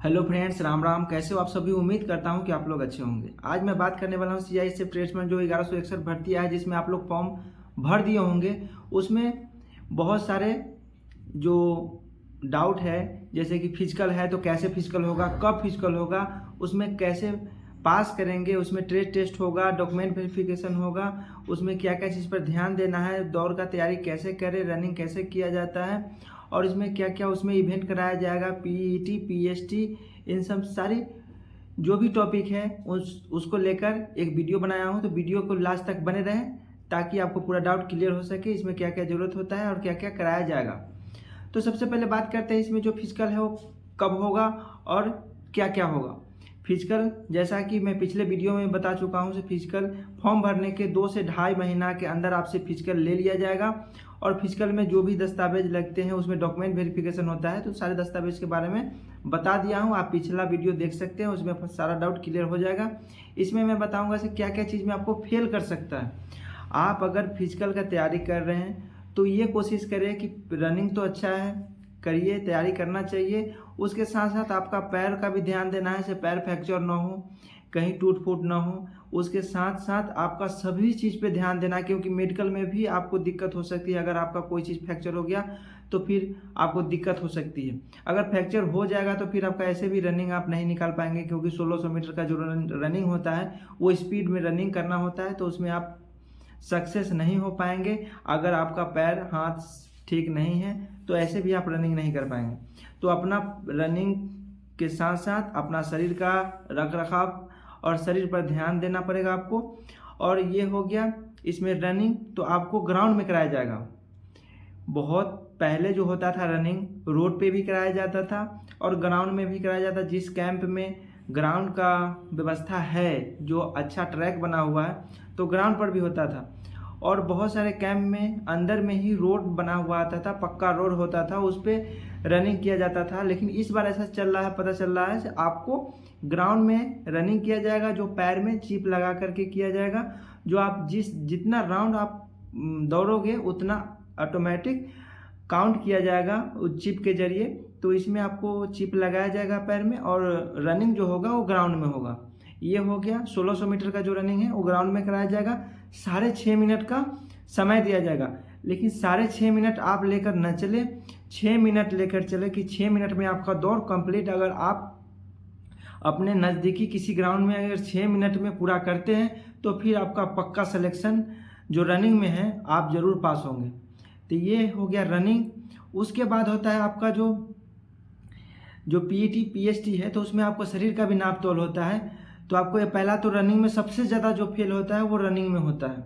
Hello friends, Ram Ram. कैसे हो आप सभी? उम्मीद करता हूं कि आप लोग अच्छे होंगे। आज मैं बात करने वाला हूं सीआईएसएफ ट्रेड्समैन जो 1161 भर्ती है, जिसमें आप लोग फॉर्म भर दिए होंगे। उसमें बहुत सारे जो डाउट है, जैसे कि फिजिकल है तो कैसे फिजिकल होगा, कब फिजिकल होगा, उसमें कैसे पास करेंगे, उसमें ट्रेड टेस्ट होगा, डॉक्यूमेंट वेरिफिकेशन होगा, उसमें क्या क्या चीज़ पर ध्यान देना है, दौड़ का तैयारी कैसे करें, रनिंग कैसे किया जाता है, और इसमें क्या क्या उसमें इवेंट कराया जाएगा, पीईटी पीएसटी, इन सब सारी जो भी टॉपिक है उसको लेकर एक वीडियो बनाया हूँ। तो वीडियो को लास्ट तक बने रहें ताकि आपको पूरा डाउट क्लियर हो सके, इसमें क्या क्या ज़रूरत होता है और क्या क्या कराया जाएगा। तो सबसे पहले बात करते हैं इसमें जो फिजिकल है वो कब होगा और क्या क्या होगा। फिजिकल, जैसा कि मैं पिछले वीडियो में बता चुका हूँ, फिजिकल फॉर्म भरने के 2 से ढाई महीना के अंदर आपसे फिजिकल ले लिया जाएगा। और फिजिकल में जो भी दस्तावेज लगते हैं उसमें डॉक्यूमेंट वेरिफिकेशन होता है, तो सारे दस्तावेज के बारे में बता दिया हूँ। आप पिछला वीडियो देख सकते हैं, उसमें सारा डाउट क्लियर हो जाएगा। इसमें मैं बताऊँगा कि क्या क्या चीज़ में आपको फेल कर सकता है। आप अगर फिजिकल का तैयारी कर रहे हैं तो ये कोशिश करें कि रनिंग तो अच्छा है, करिए, तैयारी करना चाहिए। उसके साथ साथ आपका पैर का भी ध्यान देना है, जैसे पैर फ्रैक्चर ना हो, कहीं टूट फूट ना हो। उसके साथ साथ आपका सभी चीज़ पे ध्यान देना है, क्योंकि मेडिकल में भी आपको दिक्कत हो सकती है। अगर आपका कोई चीज़ फ्रैक्चर हो गया तो फिर आपको दिक्कत हो सकती है। अगर फ्रैक्चर हो जाएगा तो फिर आपका ऐसे भी रनिंग आप नहीं निकाल पाएंगे, क्योंकि 1600 मीटर का जो रनिंग होता है वो स्पीड में रनिंग करना होता है, तो उसमें आप सक्सेस नहीं हो पाएंगे। अगर आपका पैर हाथ ठीक नहीं है तो ऐसे भी आप रनिंग नहीं कर पाएंगे। तो अपना रनिंग के साथ साथ अपना शरीर का रख रखाव और शरीर पर ध्यान देना पड़ेगा आपको। और ये हो गया इसमें रनिंग, तो आपको ग्राउंड में कराया जाएगा। बहुत पहले जो होता था रनिंग रोड पे भी कराया जाता था और ग्राउंड में भी कराया जाता। जिस कैंप में ग्राउंड का व्यवस्था है, जो अच्छा ट्रैक बना हुआ है, तो ग्राउंड पर भी होता था। और बहुत सारे कैंप में अंदर में ही रोड बना हुआ आता था, पक्का रोड होता था, उस पर रनिंग किया जाता था। लेकिन इस बार ऐसा चल रहा है, पता चल रहा है आपको ग्राउंड में रनिंग किया जाएगा, जो पैर में चिप लगा करके किया जाएगा। जो आप जितना राउंड आप दौड़ोगे उतना ऑटोमेटिक काउंट किया जाएगा उस चिप के जरिए। तो इसमें आपको चिप लगाया जाएगा पैर में, और रनिंग जो होगा वो ग्राउंड में होगा। ये हो गया 1600 मीटर का जो रनिंग है वो ग्राउंड में कराया जाएगा। 6.5 मिनट का समय दिया जाएगा, लेकिन 6.5 मिनट आप लेकर न चले, 6 मिनट लेकर चले कि 6 मिनट में आपका दौड़ कंप्लीट। अगर आप अपने नज़दीकी किसी ग्राउंड में अगर 6 मिनट में पूरा करते हैं तो फिर आपका पक्का सिलेक्शन जो रनिंग में है आप ज़रूर पास होंगे। तो ये हो गया रनिंग। उसके बाद होता है आपका जो पीईटी पीएसटी है, तो उसमें आपको शरीर का भी नाप तोल होता है। तो आपको ये पहला तो रनिंग में सबसे ज़्यादा जो फेल होता है वो रनिंग में होता है।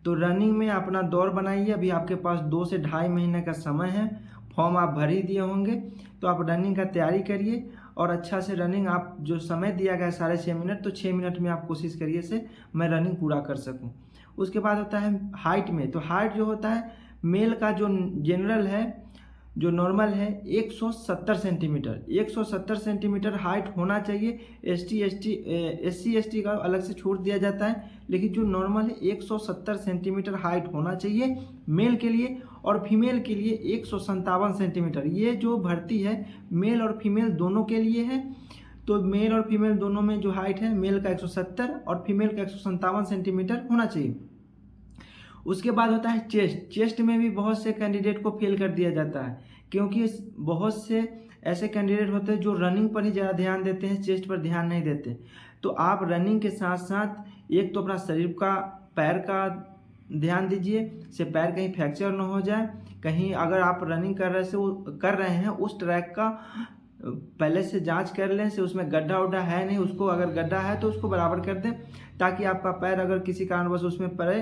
तो रनिंग में अपना दौड़ बनाइए। अभी आपके पास 2 से ढाई महीने का समय है, फॉर्म आप भर ही दिए होंगे, तो आप रनिंग का तैयारी करिए और अच्छा से रनिंग। आप जो समय दिया गया है 6.5 मिनट, तो 6 मिनट में आप कोशिश करिए से मैं रनिंग पूरा कर सकूं। उसके बाद होता है हाइट में। तो हाइट जो होता है मेल का जो जनरल है, जो नॉर्मल है 170 सेंटीमीटर, 170 सेंटीमीटर हाइट होना चाहिए। एससी एसटी का अलग से छूट दिया जाता है, लेकिन जो नॉर्मल है 170 सेंटीमीटर हाइट होना चाहिए मेल के लिए। और फीमेल के लिए 157 सेंटीमीटर। ये जो भर्ती है मेल और फीमेल दोनों के लिए है। तो मेल और फीमेल दोनों में जो हाइट है, मेल का 170 और फीमेल का 157 सेंटीमीटर होना चाहिए। उसके बाद होता है चेस्ट। चेस्ट में भी बहुत से कैंडिडेट को फेल कर दिया जाता है, क्योंकि बहुत से ऐसे कैंडिडेट होते हैं जो रनिंग पर ही ज़्यादा ध्यान देते हैं, चेस्ट पर ध्यान नहीं देते। तो आप रनिंग के साथ साथ एक तो अपना शरीर का, पैर का ध्यान दीजिए, से पैर कहीं फ्रैक्चर ना हो जाए। कहीं अगर आप रनिंग कर रहे हैं उस ट्रैक का पहले से जांच कर लें से उसमें गड्ढा उड्ढा है नहीं, उसको अगर गड्ढा है तो उसको बराबर कर दें, ताकि आपका पैर अगर किसी कारणवश उसमें पड़े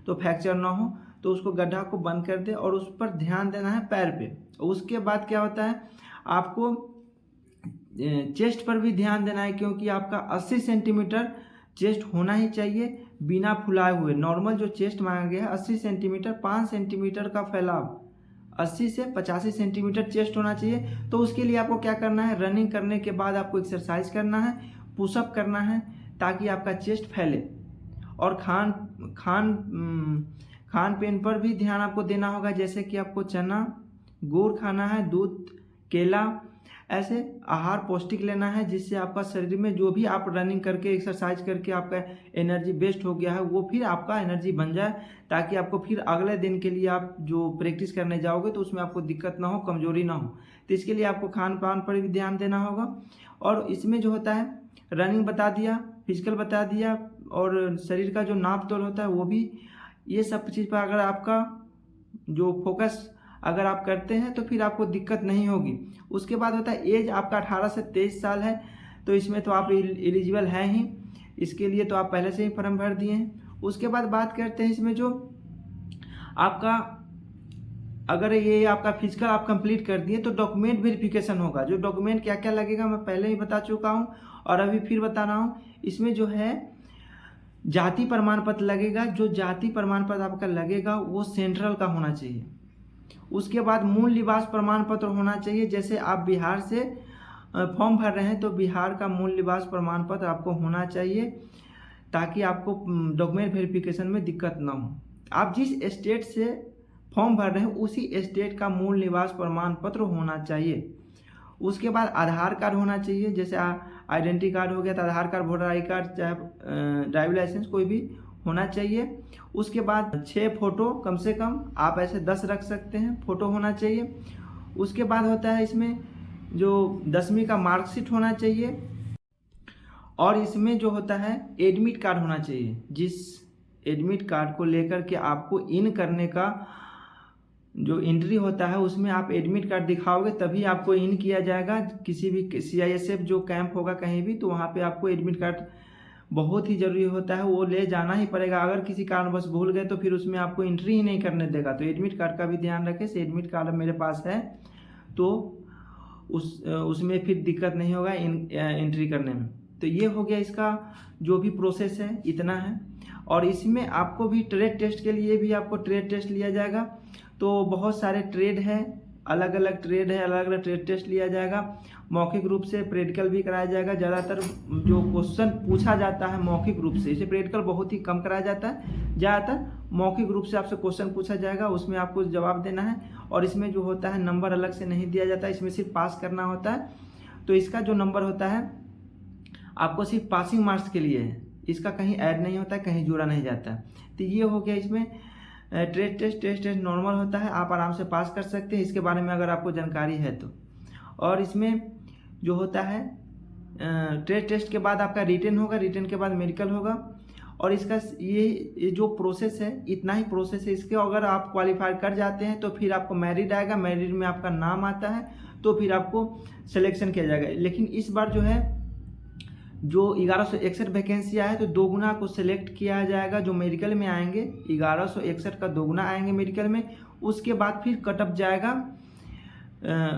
तो फ्रैक्चर ना हो। तो उसको गड्ढा को बंद कर दे और उस पर ध्यान देना है पैर पे। उसके बाद क्या होता है, आपको चेस्ट पर भी ध्यान देना है, क्योंकि आपका 80 सेंटीमीटर चेस्ट होना ही चाहिए बिना फुलाए हुए। नॉर्मल जो चेस्ट मांगा गया है 80 सेंटीमीटर, 5 सेंटीमीटर का फैलाव, 80 से 85 सेंटीमीटर चेस्ट होना चाहिए। तो उसके लिए आपको क्या करना है, रनिंग करने के बाद आपको एक्सरसाइज करना है, पुशअप करना है, ताकि आपका चेस्ट फैले। और खान पीन पर भी ध्यान आपको देना होगा, जैसे कि आपको चना, गुड़ खाना है, दूध, केला, ऐसे आहार पौष्टिक लेना है, जिससे आपका शरीर में जो भी आप रनिंग करके एक्सरसाइज करके आपका एनर्जी वेस्ट हो गया है वो फिर आपका एनर्जी बन जाए, ताकि आपको फिर अगले दिन के लिए आप जो प्रैक्टिस करने जाओगे तो उसमें आपको दिक्कत ना हो, कमजोरी ना हो। तो इसके लिए आपको खान पान पर भी ध्यान देना होगा। और इसमें जो होता है रनिंग बता दिया, फिजिकल बता दिया, और शरीर का जो नाप तोल होता है वो भी। ये सब चीज़ पर अगर आपका जो फोकस अगर आप करते हैं तो फिर आपको दिक्कत नहीं होगी। उसके बाद होता है एज आपका 18 से 23 साल है, तो इसमें तो आप एलिजिबल हैं ही, इसके लिए तो आप पहले से ही फॉर्म भर दिए हैं। उसके बाद बात करते हैं इसमें जो आपका अगर ये आपका फिजिकल आप कंप्लीट कर दिए तो डॉक्यूमेंट वेरिफिकेशन होगा। जो डॉक्यूमेंट क्या क्या लगेगा मैं पहले ही बता चुका हूँ और अभी फिर बता रहा हूँ। इसमें जो है जाति प्रमाण पत्र लगेगा। जो जाति प्रमाण पत्र आपका लगेगा वो सेंट्रल का होना चाहिए। उसके बाद मूल निवास प्रमाण पत्र होना चाहिए। जैसे आप बिहार से फॉर्म भर रहे हैं तो बिहार का मूल निवास प्रमाण पत्र आपको होना चाहिए, ताकि आपको डॉक्यूमेंट वेरिफिकेशन में दिक्कत ना हो। आप जिस स्टेट से फॉर्म भर रहे हैं उसी स्टेट का मूल निवास प्रमाण पत्र होना चाहिए। उसके बाद आधार कार्ड होना चाहिए। जैसे आइडेंटिटी कार्ड हो गया तो आधार कार्ड, वोटर आई कार्ड, चाहे ड्राइविंग लाइसेंस कोई भी होना चाहिए। उसके बाद 6 फोटो कम से कम, आप ऐसे 10 रख सकते हैं, फोटो होना चाहिए। उसके बाद होता है इसमें जो 10वीं का मार्कशीट होना चाहिए, और इसमें जो होता है एडमिट कार्ड होना चाहिए। जिस एडमिट कार्ड को लेकर के आपको इन करने का जो एंट्री होता है उसमें आप एडमिट कार्ड दिखाओगे तभी आपको इन किया जाएगा। किसी भी CISF जो कैंप होगा कहीं भी, तो वहाँ पे आपको एडमिट कार्ड बहुत ही ज़रूरी होता है, वो ले जाना ही पड़ेगा। अगर किसी कारणवश भूल गए तो फिर उसमें आपको एंट्री ही नहीं करने देगा। तो एडमिट कार्ड का भी ध्यान रखें। से एडमिट कार्ड मेरे पास है तो उसमें फिर दिक्कत नहीं होगा एंट्री करने में। तो ये हो गया इसका जो भी प्रोसेस है, इतना है। और इसमें आपको भी ट्रेड टेस्ट के लिए भी आपको ट्रेड टेस्ट लिया जाएगा। तो बहुत सारे ट्रेड है, अलग अलग ट्रेड है, अलग अलग ट्रेड टेस्ट लिया जाएगा। मौखिक रूप से प्रैक्टिकल भी कराया जाएगा। ज़्यादातर जो क्वेश्चन पूछा जाता है मौखिक रूप से, इसे प्रैक्टिकल बहुत ही कम कराया जाता है। ज़्यादातर मौखिक रूप से आपसे क्वेश्चन पूछा जाएगा, उसमें आपको जवाब देना है। और इसमें जो होता है नंबर अलग से नहीं दिया जाता है, इसमें सिर्फ पास करना होता है। तो इसका जो नंबर होता है आपको सिर्फ पासिंग मार्क्स के लिए है, इसका कहीं ऐड नहीं होता है, कहीं जोड़ा नहीं जाता है। तो ये हो गया इसमें ट्रेड टेस्ट। टेस्ट नॉर्मल होता है, आप आराम से पास कर सकते हैं इसके बारे में अगर आपको जानकारी है तो। और इसमें जो होता है ट्रेड टेस्ट के बाद आपका रिटन होगा, रिटन के बाद मेडिकल होगा। और इसका ये जो प्रोसेस है, इतना ही प्रोसेस है। इसके अगर आप क्वालिफाई कर जाते हैं तो फिर आपको मेरिट आएगा, मेरिट में आपका नाम आता है तो फिर आपको सिलेक्शन किया जाएगा। लेकिन इस बार जो है जो 1161 वैकेंसी आया है तो 2 गुना को सिलेक्ट किया जाएगा। जो मेडिकल में आएंगे 1161 का 2 गुना आएंगे मेडिकल में। उसके बाद फिर कटअप जाएगा,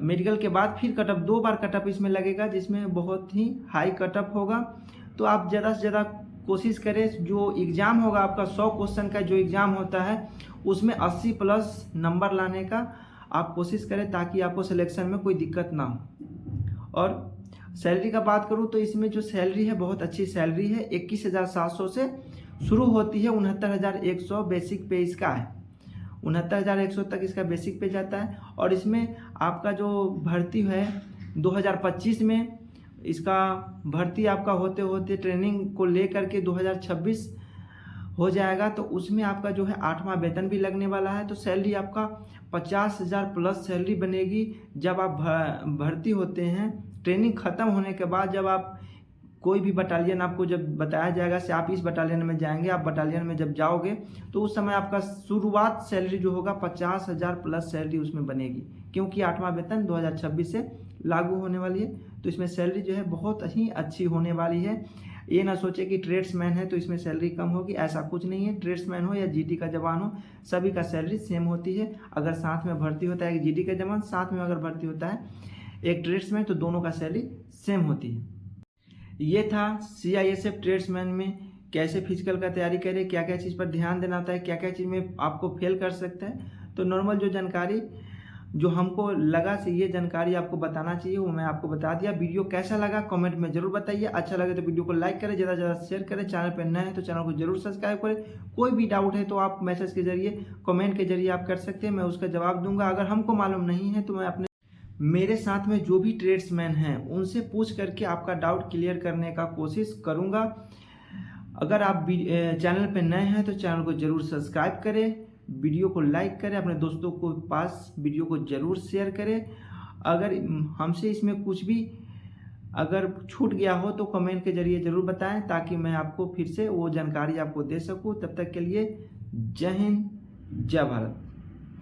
मेडिकल के बाद फिर कटअप, 2 बार कटअप इसमें लगेगा, जिसमें बहुत ही हाई कटअप होगा। तो आप ज़्यादा से ज़्यादा कोशिश करें। जो एग्ज़ाम होगा आपका 100 क्वेश्चन का जो एग्ज़ाम होता है उसमें 80 प्लस नंबर लाने का आप कोशिश करें, ताकि आपको सिलेक्शन में कोई दिक्कत ना हो। और सैलरी का बात करूं तो इसमें जो सैलरी है बहुत अच्छी सैलरी है। 21,700 से शुरू होती है, 69,100 बेसिक पे इसका है। 69,100 तक इसका बेसिक पे जाता है। और इसमें आपका जो भर्ती है 2025 में, इसका भर्ती आपका होते होते ट्रेनिंग को लेकर के 2026 हो जाएगा। तो उसमें आपका जो है 8वां वेतन भी लगने वाला है। तो सैलरी आपका 50,000 प्लस सैलरी बनेगी जब आप भर्ती होते हैं। ट्रेनिंग ख़त्म होने के बाद जब आप कोई भी बटालियन आपको जब बताया जाएगा कि आप इस बटालियन में जाएंगे, आप बटालियन में जब जाओगे तो उस समय आपका शुरुआत सैलरी जो होगा 50,000 प्लस सैलरी उसमें बनेगी, क्योंकि 8वां वेतन 2026 से लागू होने वाली है। तो इसमें सैलरी जो है बहुत ही अच्छी होने वाली है। ये ना सोचे कि ट्रेड्समैन है तो इसमें सैलरी कम होगी, ऐसा कुछ नहीं है। ट्रेड्समैन हो या जीडी का जवान हो, सभी का सैलरी सेम होती है। अगर साथ में भर्ती होता है एक जीडी का जवान, साथ में अगर भर्ती होता है एक ट्रेड्समैन, तो दोनों का सैलरी सेम होती है। ये था CISF ट्रेड्समैन में कैसे फिजिकल का तैयारी करें, क्या क्या चीज़ पर ध्यान देना होता है, क्या क्या चीज़ में आपको फेल कर सकता है। तो नॉर्मल जो जानकारी जो हमको लगा से ये जानकारी आपको बताना चाहिए वो मैं आपको बता दिया। वीडियो कैसा लगा कमेंट में जरूर बताइए। अच्छा लगे तो वीडियो को लाइक करें, ज़्यादा से ज़्यादा शेयर करें। चैनल पर नए हैं तो चैनल को जरूर सब्सक्राइब करें। कोई भी डाउट है तो आप मैसेज के जरिए, कमेंट के जरिए आप कर सकते हैं, मैं उसका जवाब दूंगा। अगर हमको मालूम नहीं है तो मैं अपने मेरे साथ में जो भी ट्रेड्समैन हैं उनसे पूछ करके आपका डाउट क्लियर करने का कोशिश करूँगा। अगर आप चैनल पे नए हैं तो चैनल को ज़रूर सब्सक्राइब करें, वीडियो को लाइक करें, अपने दोस्तों को पास वीडियो को ज़रूर शेयर करें। अगर हमसे इसमें कुछ भी अगर छूट गया हो तो कमेंट के ज़रिए ज़रूर बताएं, ताकि मैं आपको फिर से वो जानकारी आपको दे सकूं। तब तक के लिए जय हिंद, जय भारत।